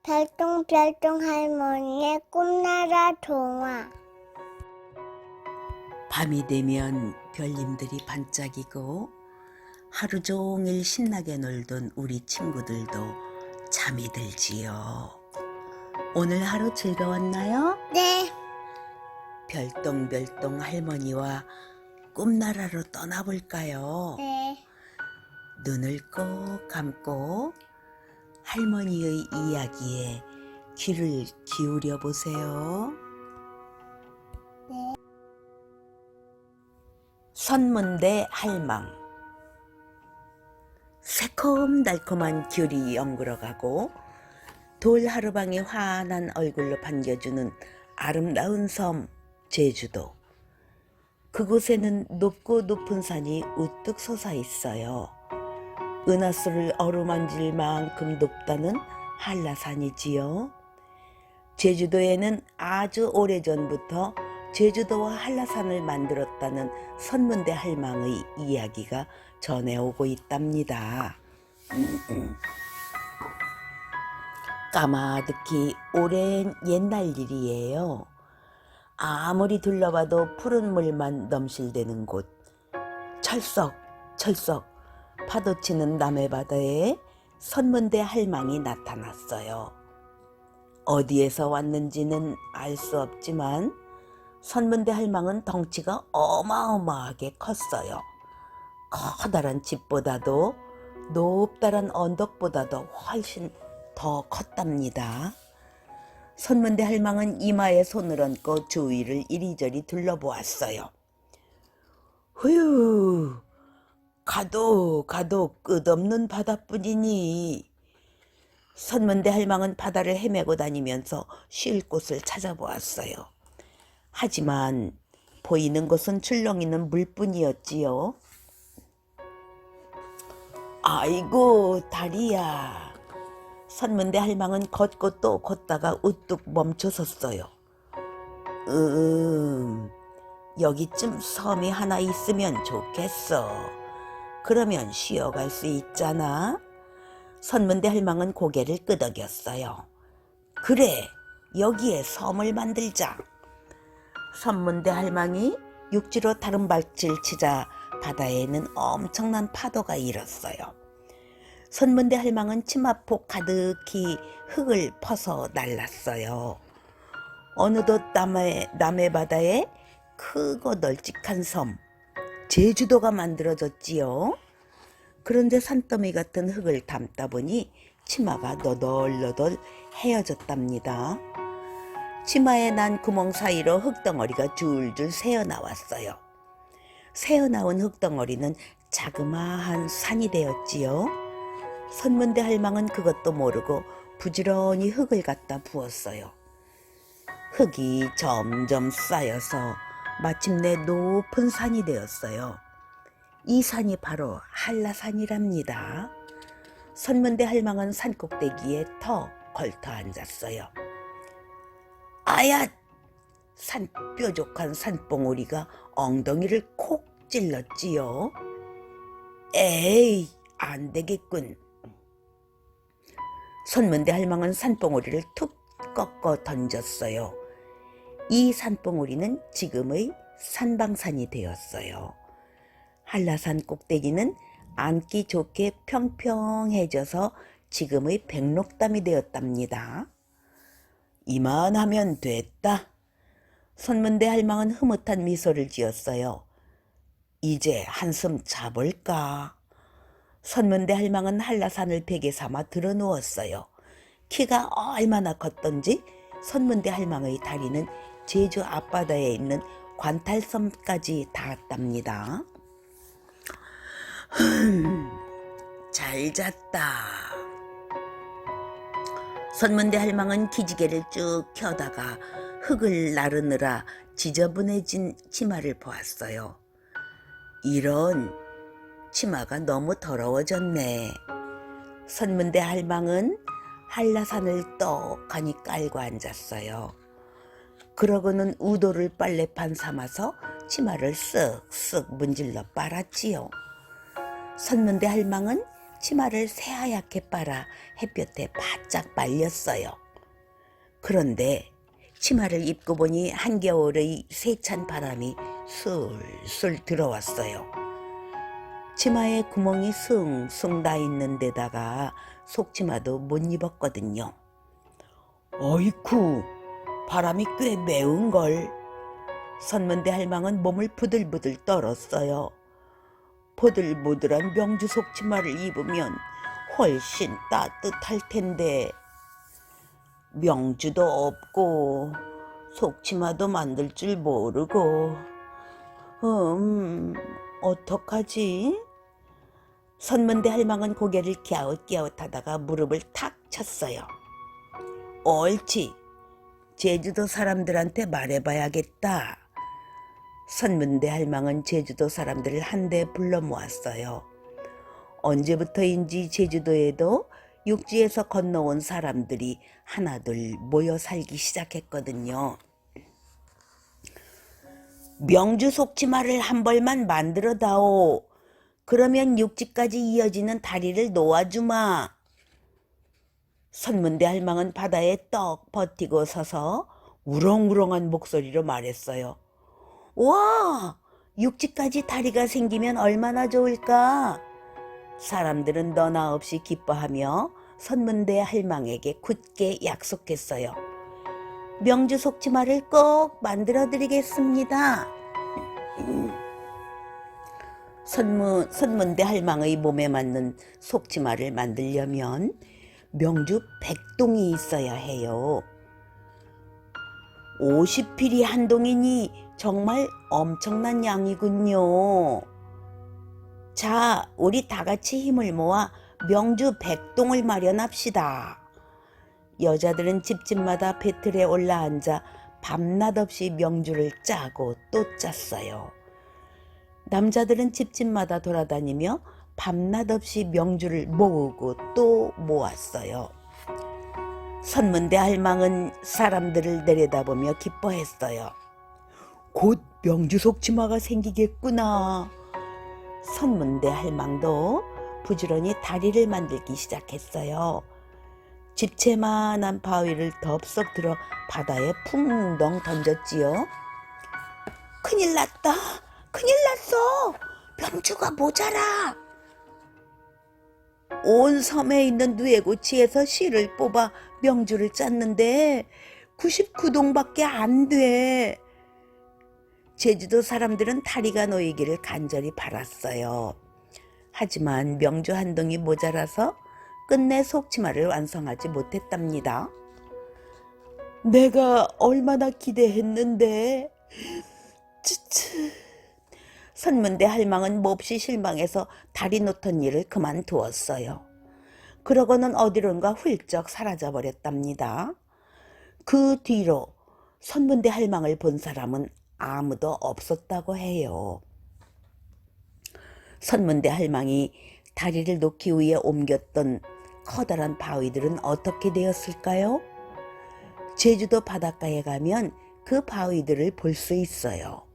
별똥별똥 할머니의 꿈나라 동화. 밤이 되면 별님들이 반짝이고 하루 종일 신나게 놀던 우리 친구들도 잠이 들지요. 오늘 하루 즐거웠나요? 네. 별똥별똥 할머니와 꿈나라로 떠나볼까요? 네. 눈을 꼭 감고 할머니의 이야기에 귀를 기울여 보세요. 네. 선문대 할망. 새콤달콤한 귤이 연그러가고 돌하루방이 환한 얼굴로 반겨주는 아름다운 섬 제주도. 그곳에는 높고 높은 산이 우뚝 솟아 있어요. 은하수를 어루만질 만큼 높다는 한라산이지요. 제주도에는 아주 오래전부터 제주도와 한라산을 만들었다는 선문대 할망의 이야기가 전해오고 있답니다. 까마득히 오랜 옛날 일이에요. 아무리 둘러봐도 푸른 물만 넘실대는 곳. 철썩철썩 파도치는 남해바다에 선문대 할망이 나타났어요. 어디에서 왔는지는 알 수 없지만 선문대 할망은 덩치가 어마어마하게 컸어요. 커다란 집보다도 높다란 언덕보다도 훨씬 더 컸답니다. 선문대 할망은 이마에 손을 얹고 주위를 이리저리 둘러보았어요. 휴, 가도 끝없는 바다뿐이니. 선문대 할망은 바다를 헤매고 다니면서 쉴 곳을 찾아보았어요. 하지만 보이는 곳은 출렁이는 물뿐이었지요. 아이고 다리야. 선문대 할망은 걷고 또 걷다가 우뚝 멈춰섰어요. 여기쯤 섬이 하나 있으면 좋겠어. 그러면 쉬어갈 수 있잖아. 선문대 할망은 고개를 끄덕였어요. 그래, 여기에 섬을 만들자. 선문대 할망이 육지로 다른발질 치자 바다에는 엄청난 파도가 일었어요. 선문대 할망은 치마폭 가득히 흙을 퍼서 날랐어요. 어느덧 남해 바다에 크고 널찍한 섬 제주도가 만들어졌지요. 그런데 산더미 같은 흙을 담다 보니 치마가 너덜너덜 헤어졌답니다. 치마에 난 구멍 사이로 흙덩어리가 줄줄 새어나왔어요. 새어나온 흙덩어리는 자그마한 산이 되었지요. 선문대 할망은 그것도 모르고 부지런히 흙을 갖다 부었어요. 흙이 점점 쌓여서 마침내 높은 산이 되었어요. 이 산이 바로 한라산이랍니다. 선문대 할망은 산꼭대기에 턱 걸터 앉았어요. 아야! 뾰족한 산봉우리가 엉덩이를 콕 찔렀지요. 에이, 안 되겠군. 선문대 할망은 산봉우리를 툭 꺾어 던졌어요. 이 산봉우리는 지금의 산방산이 되었어요. 한라산 꼭대기는 앉기 좋게 평평해져서 지금의 백록담이 되었답니다. 이만하면 됐다. 선문대 할망은 흐뭇한 미소를 지었어요. 이제 한숨 자볼까? 선문대 할망은 한라산을 베개 삼아 드러누웠어요. 키가 얼마나 컸던지 선문대 할망의 다리는 제주 앞바다에 있는 관탈섬까지 닿았답니다. 잘 잤다. 선문대 할망은 기지개를 쭉 켜다가 흙을 나르느라 지저분해진 치마를 보았어요. 이런, 치마가 너무 더러워졌네. 선문대 할망은 한라산을 떡하니 깔고 앉았어요. 그러고는 우도를 빨래판 삼아서 치마를 쓱쓱 문질러 빨았지요. 선문대 할망은 치마를 새하얗게 빨아 햇볕에 바짝 말렸어요. 그런데 치마를 입고 보니 한겨울의 세찬 바람이 술술 들어왔어요. 치마에 구멍이 숭숭 나 있는 데다가 속치마도 못 입었거든요. 어이쿠, 바람이 꽤 매운걸. 선문대 할망은 몸을 부들부들 떨었어요. 보들보들한 명주 속치마를 입으면 훨씬 따뜻할 텐데 명주도 없고 속치마도 만들 줄 모르고 어떡하지? 선문대 할망은 고개를 갸웃갸웃하다가 무릎을 탁 쳤어요. 옳지, 제주도 사람들한테 말해봐야겠다. 선문대 할망은 제주도 사람들을 한데 불러 모았어요. 언제부터인지 제주도에도 육지에서 건너온 사람들이 하나둘 모여 살기 시작했거든요. 명주 속치마를 한 벌만 만들어 다오. 그러면 육지까지 이어지는 다리를 놓아주마. 선문대 할망은 바다에 떡 버티고 서서 우렁우렁한 목소리로 말했어요. 와, 육지까지 다리가 생기면 얼마나 좋을까? 사람들은 너나 없이 기뻐하며 선문대 할망에게 굳게 약속했어요. 명주 속치마를 꼭 만들어 드리겠습니다. 선문대 할망의 몸에 맞는 속치마를 만들려면 명주 100동이 있어야 해요. 50필이 한 동이니 정말 엄청난 양이군요. 자, 우리 다 같이 힘을 모아 명주 100동을 마련합시다. 여자들은 집집마다 배틀에 올라앉아 밤낮 없이 명주를 짜고 또 짰어요. 남자들은 집집마다 돌아다니며 밤낮 없이 명주를 모으고 또 모았어요. 선문대 할망은 사람들을 내려다보며 기뻐했어요. 곧 명주 속치마가 생기겠구나. 선문대 할망도 부지런히 다리를 만들기 시작했어요. 집채만한 바위를 덥석 들어 바다에 풍덩 던졌지요. 큰일 났다. 큰일 났어. 명주가 모자라. 온 섬에 있는 누에고치에서 실을 뽑아 명주를 짰는데 99동밖에 안 돼. 제주도 사람들은 다리가 놓이기를 간절히 바랐어요. 하지만 명주 한 동이 모자라서 끝내 속치마를 완성하지 못했답니다. 내가 얼마나 기대했는데. 츠츠. 선문대 할망은 몹시 실망해서 다리 놓던 일을 그만두었어요. 그러고는 어디론가 훌쩍 사라져버렸답니다. 그 뒤로 선문대 할망을 본 사람은 아무도 없었다고 해요. 선문대 할망이 다리를 놓기 위해 옮겼던 커다란 바위들은 어떻게 되었을까요? 제주도 바닷가에 가면 그 바위들을 볼 수 있어요.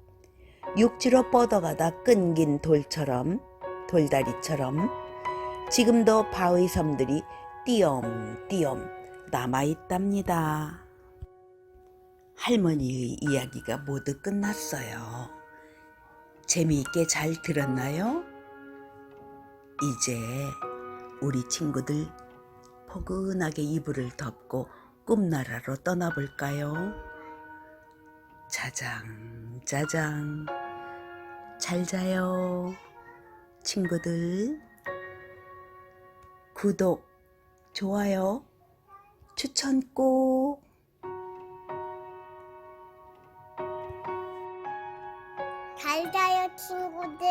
육지로 뻗어가다 끊긴 돌다리처럼 지금도 바위 섬들이 띄엄띄엄 남아있답니다. 할머니의 이야기가 모두 끝났어요. 재미있게 잘 들었나요? 이제 우리 친구들 포근하게 이불을 덮고 꿈나라로 떠나볼까요? 짜장 짜장 잘 자요 친구들. 구독, 좋아요, 추천 꼭. 잘 자요, 친구들.